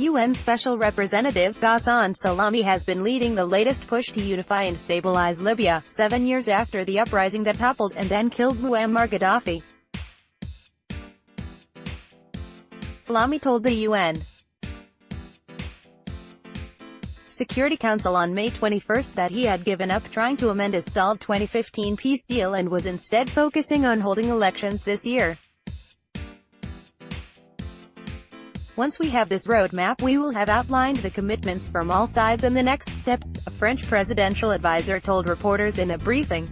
UN Special Representative Ghassan Salame has been leading the latest push to unify and stabilize Libya, 7 years after the uprising that toppled and then killed Muammar Gaddafi. Salame told the UN Security Council on May 21 that he had given up trying to amend his stalled 2015 peace deal and was instead focusing on holding elections this year. Once we have this roadmap, we will have outlined the commitments from all sides and the next steps, a French presidential advisor told reporters in a briefing.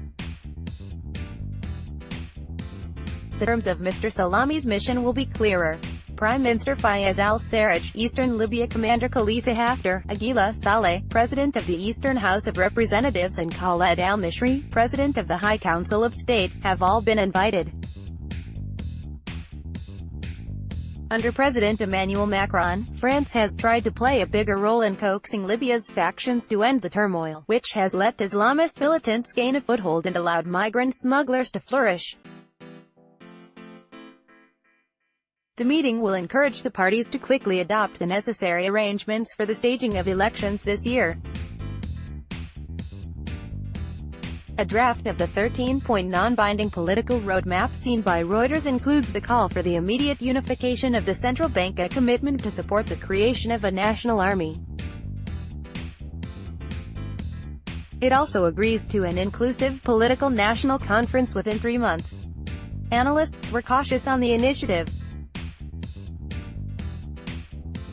The terms of Mr. Salame's mission will be clearer. Prime Minister Fayez al-Sarraj, Eastern Libya Commander Khalifa Haftar, Aguila Saleh, President of the Eastern House of Representatives, and Khaled al-Mishri, President of the High Council of State, have all been invited. Under President Emmanuel Macron, France has tried to play a bigger role in coaxing Libya's factions to end the turmoil, which has let Islamist militants gain a foothold and allowed migrant smugglers to flourish. The meeting will encourage the parties to quickly adopt the necessary arrangements for the staging of elections this year. A draft of the 13-point non-binding political roadmap seen by Reuters includes the call for the immediate unification of the central bank, a commitment to support the creation of a national army. It also agrees to an inclusive political national conference within 3 months. Analysts were cautious on the initiative.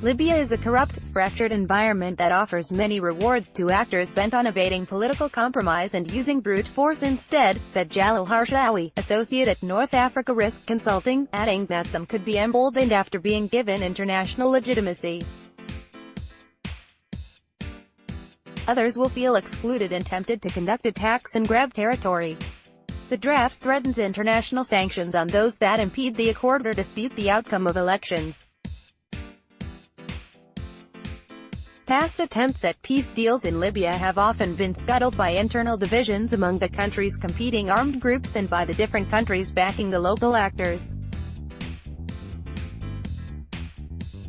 Libya is a corrupt, fractured environment that offers many rewards to actors bent on evading political compromise and using brute force instead, said Jalal Harshawi, associate at North Africa Risk Consulting, adding that some could be emboldened after being given international legitimacy. Others will feel excluded and tempted to conduct attacks and grab territory. The draft threatens international sanctions on those that impede the accord or dispute the outcome of elections. Past attempts at peace deals in Libya have often been scuttled by internal divisions among the country's competing armed groups and by the different countries backing the local actors.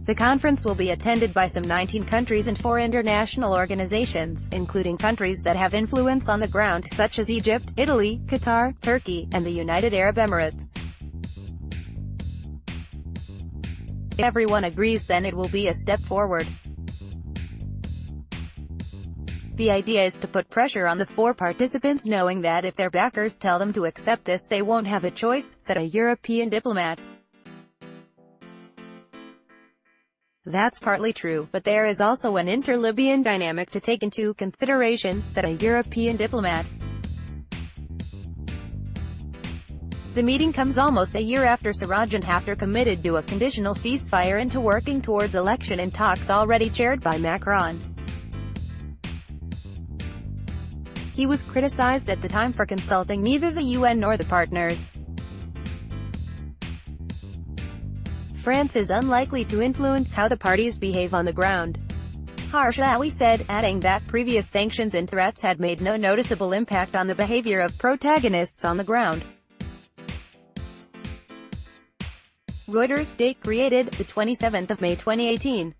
The conference will be attended by some 19 countries and 4 international organizations, including countries that have influence on the ground such as Egypt, Italy, Qatar, Turkey, and the United Arab Emirates. If everyone agrees, then it will be a step forward. The idea is to put pressure on the 4 participants, knowing that if their backers tell them to accept this, they won't have a choice, said a European diplomat. That's partly true, but there is also an inter-Libyan dynamic to take into consideration, said a European diplomat. The meeting comes almost a year after Sarraj and Haftar committed to a conditional ceasefire and to working towards election in talks already chaired by Macron. He was criticized at the time for consulting neither the UN nor the partners. France is unlikely to influence how the parties behave on the ground, Harshawi said, adding that previous sanctions and threats had made no noticeable impact on the behavior of protagonists on the ground. Reuters date created, the 27th of May 2018.